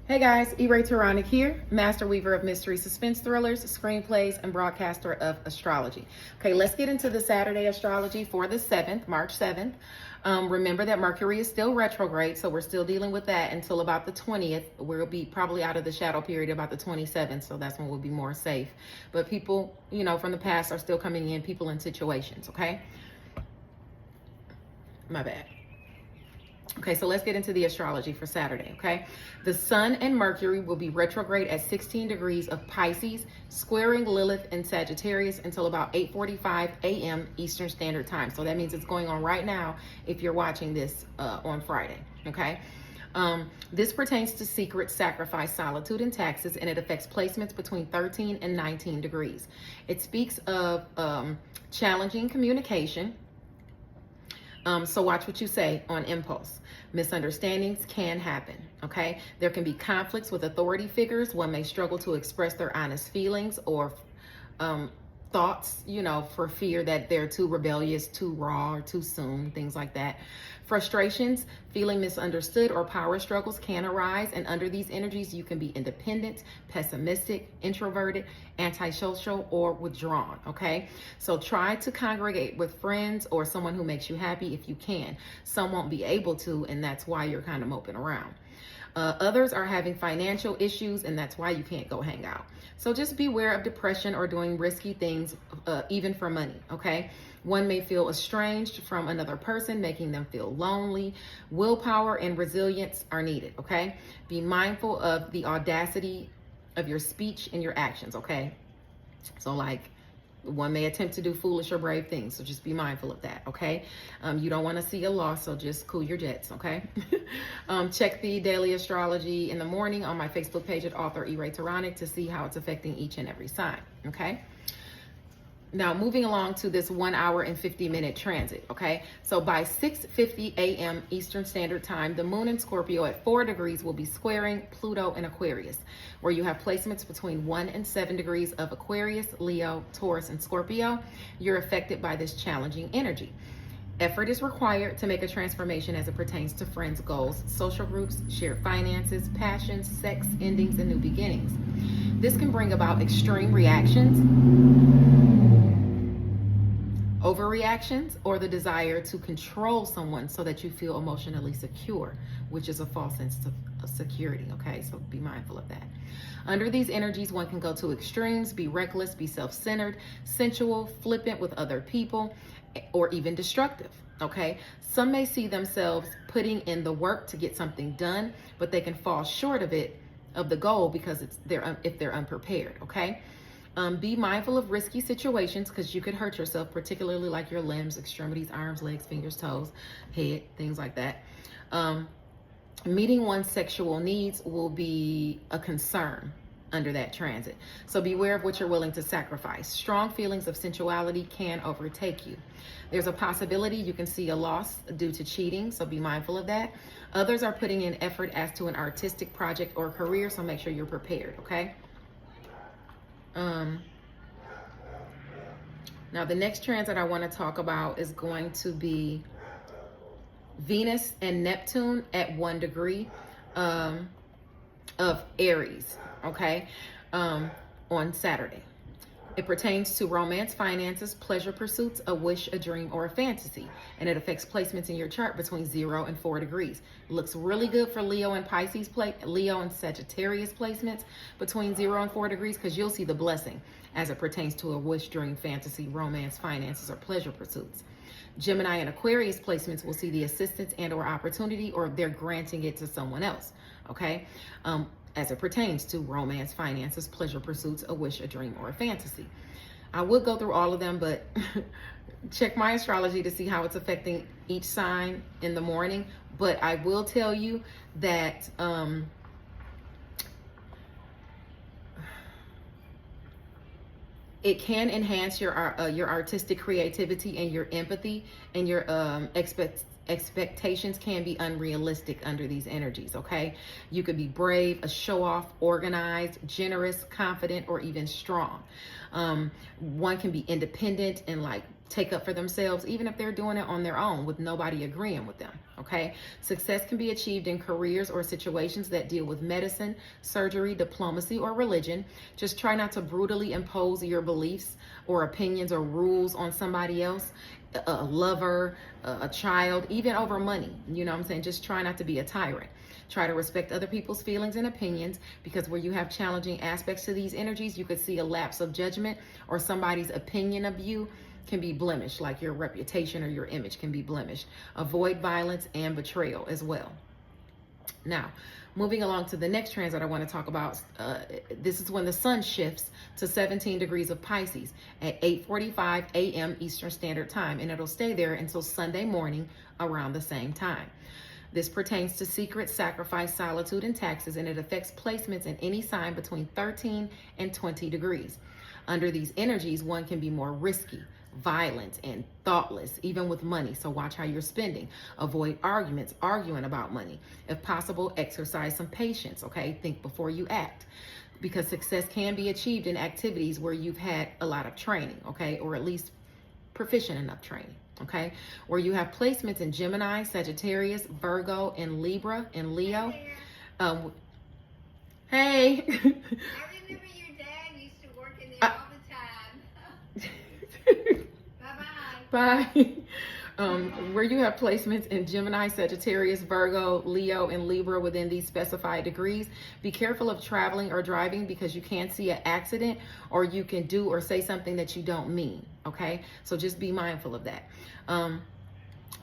Hey guys, Enchantress here, master weaver of mystery suspense thrillers, screenplays, and broadcaster of astrology. Okay, let's get into the Saturday astrology for the 7th, March 7th. Remember that Mercury is still retrograde, so we're still dealing with that until about the 20th. We'll be probably out of the shadow period about the 27th, so that's when we'll be more safe. But people, from the past are still coming in, people in situations, okay? My bad. Okay, so let's get into the astrology for Saturday, okay? The Sun and Mercury will be retrograde at 16 degrees of Pisces, squaring Lilith and Sagittarius until about 8:45 a.m. Eastern Standard Time. So that means it's going on right now if you're watching this on Friday, okay? This pertains to secret, sacrifice, solitude, and taxes, and it affects placements between 13 and 19 degrees. It speaks of challenging communication. So watch what you say on impulse. Misunderstandings can happen, okay? There can be conflicts with authority figures. One may struggle to express their honest feelings or thoughts, for fear that they're too rebellious, too raw, or too soon, things like that. Frustrations, feeling misunderstood, or power struggles can arise. And under these energies, you can be independent, pessimistic, introverted, antisocial, or withdrawn, okay? So try to congregate with friends or someone who makes you happy if you can. Some won't be able to, and that's why you're kind of moping around. Others are having financial issues, and that's why you can't go hang out. So just beware of depression or doing risky things, even for money, okay? One may feel estranged from another person, making them feel lonely. Willpower and resilience are needed, okay? Be mindful of the audacity of your speech and your actions, okay? So one may attempt to do foolish or brave things, so just be mindful of that, okay? You don't want to see a loss, so just cool your jets, okay? Check the daily astrology in the morning on my Facebook page at author Enchantress to see how it's affecting each and every sign, okay? Now, moving along to this 1 hour and 50-minute transit, okay? So by 6:50 a.m. Eastern Standard Time, the moon in Scorpio at 4 degrees will be squaring Pluto in Aquarius, where you have placements between 1 and 7 degrees of Aquarius, Leo, Taurus, and Scorpio. You're affected by this challenging energy. Effort is required to make a transformation as it pertains to friends, goals, social groups, shared finances, passions, sex, endings, and new beginnings. This can bring about extreme reactions, overreactions, or the desire to control someone so that you feel emotionally secure, which is a false sense of security, okay? So be mindful of that. Under these energies, one can go to extremes, be reckless, be self-centered, sensual, flippant with other people, or even destructive, okay? Some may see themselves putting in the work to get something done, but they can fall short of the goal because if they're unprepared, okay? Be mindful of risky situations because you could hurt yourself, particularly like your limbs, extremities, arms, legs, fingers, toes, head, things like that. Meeting one's sexual needs will be a concern under that transit. So beware of what you're willing to sacrifice. Strong feelings of sensuality can overtake you. There's a possibility you can see a loss due to cheating, so be mindful of that. Others are putting in effort as to an artistic project or career, so make sure you're prepared, okay? Now the next transit I want to talk about is going to be Venus and Neptune at 1 degree of Aries, okay, on Saturday. It pertains to romance, finances, pleasure pursuits, a wish, a dream, or a fantasy, and it affects placements in your chart between 0 and 4 degrees. It looks really good for Leo and Pisces, Leo and Sagittarius placements between 0 and 4 degrees because you'll see the blessing as it pertains to a wish, dream, fantasy, romance, finances, or pleasure pursuits. Gemini and Aquarius placements will see the assistance and or opportunity, or they're granting it to someone else, okay? As it pertains to romance, finances, pleasure pursuits, a wish, a dream, or a fantasy. I would go through all of them, but check my astrology to see how it's affecting each sign in the morning. But I will tell you that it can enhance your artistic creativity and your empathy, and your expectations can be unrealistic under these energies, okay? You could be brave, a show-off, organized, generous, confident, or even strong. One can be independent and take up for themselves, even if they're doing it on their own with nobody agreeing with them. Okay. Success can be achieved in careers or situations that deal with medicine, surgery, diplomacy, or religion. Just try not to brutally impose your beliefs or opinions or rules on somebody else, a lover, a child, even over money. You know what I'm saying? Just try not to be a tyrant. Try to respect other people's feelings and opinions, because where you have challenging aspects to these energies, you could see a lapse of judgment, or somebody's opinion of you can be blemished, like your reputation or your image can be blemished. Avoid violence and betrayal as well. Now, moving along to the next transit I want to talk about, this is when the sun shifts to 17 degrees of Pisces at 8:45 a.m. Eastern Standard Time, and it'll stay there until Sunday morning around the same time. This pertains to secret, sacrifice, solitude, and taxes, and it affects placements in any sign between 13 and 20 degrees. Under these energies, one can be more risky, violent, and thoughtless, even with money. So watch how you're spending. Avoid arguments, arguing about money. If possible, exercise some patience, okay? Think before you act, because success can be achieved in activities where you've had a lot of training, okay? Or at least proficient enough training. Okay, where you have placements in Gemini, Sagittarius, Virgo, and Libra, and Leo. Hey. I remember your dad used to work in there all the time. Bye-bye. Bye. Where you have placements in Gemini, Sagittarius, Virgo, Leo, and Libra within these specified degrees, be careful of traveling or driving, because you can see an accident, or you can do or say something that you don't mean. Okay, so just be mindful of that.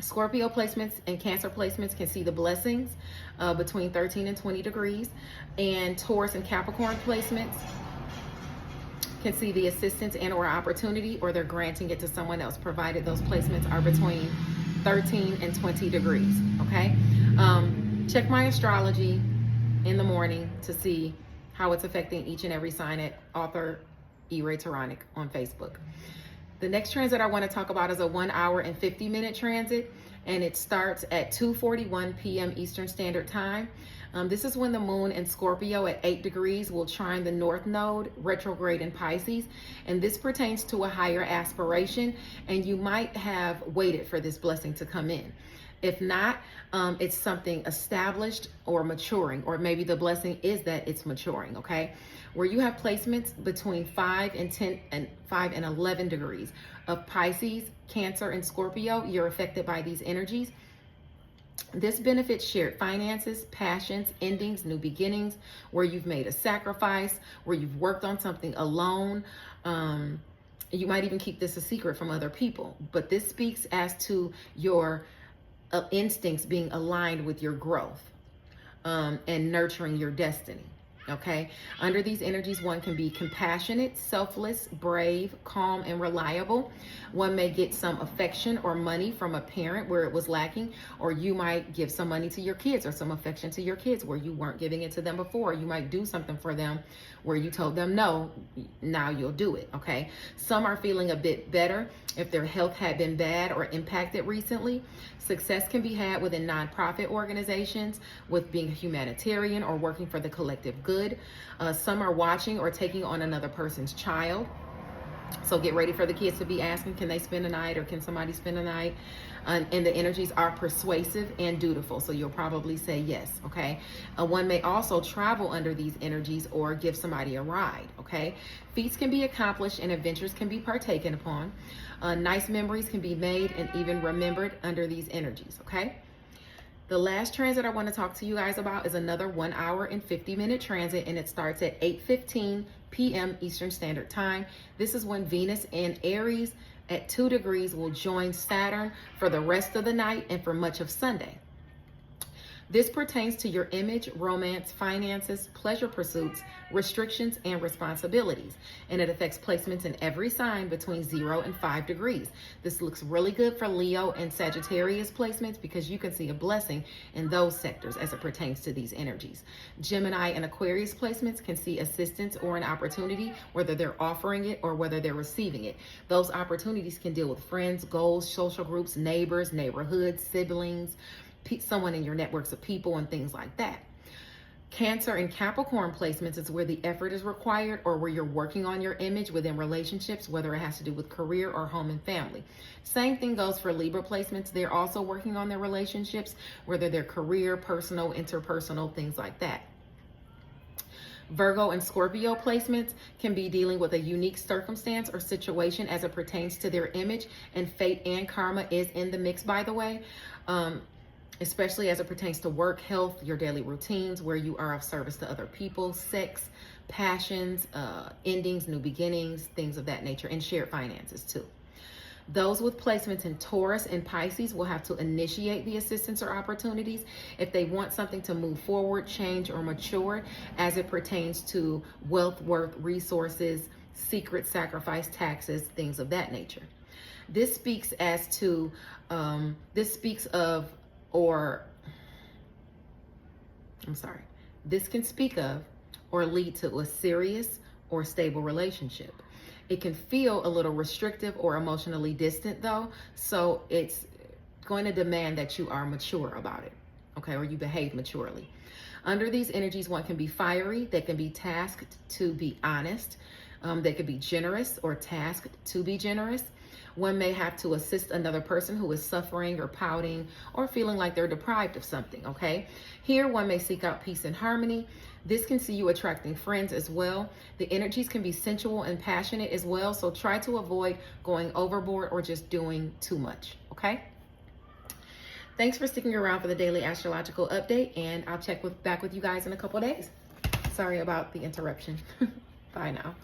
Scorpio placements and Cancer placements can see the blessings between 13 and 20 degrees, and Taurus and Capricorn placements can see the assistance and or opportunity, or they're granting it to someone else, provided those placements are between 13 and 20 degrees. Okay, check my astrology in the morning to see how it's affecting each and every sign at author E-Ray Taronic on Facebook. The next transit I want to talk about is a 1 hour and 50-minute transit, and it starts at 2:41 p.m. Eastern Standard Time. This is when the moon in Scorpio at 8 degrees will trine the North Node, retrograde in Pisces, and this pertains to a higher aspiration, and you might have waited for this blessing to come in. If not, it's something established or maturing, or maybe the blessing is that it's maturing, okay? Where you have placements between 5 and 10 and 5 and 11 degrees of Pisces, Cancer, and Scorpio, you're affected by these energies. This benefits shared finances, passions, endings, new beginnings, where you've made a sacrifice, where you've worked on something alone. You might even keep this a secret from other people, but this speaks as to your instincts being aligned with your growth and nurturing your destiny. Okay, under these energies, one can be compassionate, selfless, brave, calm, and reliable. One may get some affection or money from a parent where it was lacking, or you might give some money to your kids or some affection to your kids where you weren't giving it to them before. You might do something for them where you told them no, now you'll do it. Okay, some are feeling a bit better if their health had been bad or impacted recently. Success can be had within nonprofit organizations, with being a humanitarian or working for the collective good. Some are watching or taking on another person's child. So get ready for the kids to be asking, can they spend a night, or can somebody spend a night? And the energies are persuasive and dutiful, so you'll probably say yes, okay? One may also travel under these energies or give somebody a ride, okay? Feats can be accomplished and adventures can be partaken upon. Nice memories can be made and even remembered under these energies, okay? The last transit I want to talk to you guys about is another 1 hour and 50-minute transit, and it starts at 8:15 p.m. Eastern Standard Time. This is when Venus in Aries at 2 degrees will join Saturn for the rest of the night and for much of Sunday. This pertains to your image, romance, finances, pleasure pursuits, restrictions, and responsibilities. And it affects placements in every sign between 0 and 5 degrees. This looks really good for Leo and Sagittarius placements because you can see a blessing in those sectors as it pertains to these energies. Gemini and Aquarius placements can see assistance or an opportunity, whether they're offering it or whether they're receiving it. Those opportunities can deal with friends, goals, social groups, neighbors, neighborhoods, siblings, someone in your networks of people, and things like that. Cancer and Capricorn placements is where the effort is required or where you're working on your image within relationships, whether it has to do with career or home and family. Same thing goes for Libra placements. They're also working on their relationships, whether they're career, personal, interpersonal, things like that. Virgo and Scorpio placements can be dealing with a unique circumstance or situation as it pertains to their image, and fate and karma is in the mix, by the way. Especially as it pertains to work, health, your daily routines, where you are of service to other people, sex, passions, endings, new beginnings, things of that nature, and shared finances too. Those with placements in Taurus and Pisces will have to initiate the assistance or opportunities if they want something to move forward, change, or mature as it pertains to wealth, worth, resources, secret sacrifice, taxes, things of that nature. This speaks This can speak of or lead to a serious or stable relationship. It can feel a little restrictive or emotionally distant though, so it's going to demand that you are mature about it, okay, or you behave maturely. Under these energies, one can be fiery, they can be tasked to be honest, they could be generous or tasked to be generous. One may have to assist another person who is suffering or pouting or feeling like they're deprived of something, okay? Here, one may seek out peace and harmony. This can see you attracting friends as well. The energies can be sensual and passionate as well, so try to avoid going overboard or just doing too much, okay? Thanks for sticking around for the daily astrological update, and I'll check back with you guys in a couple of days. Sorry about the interruption. Bye now.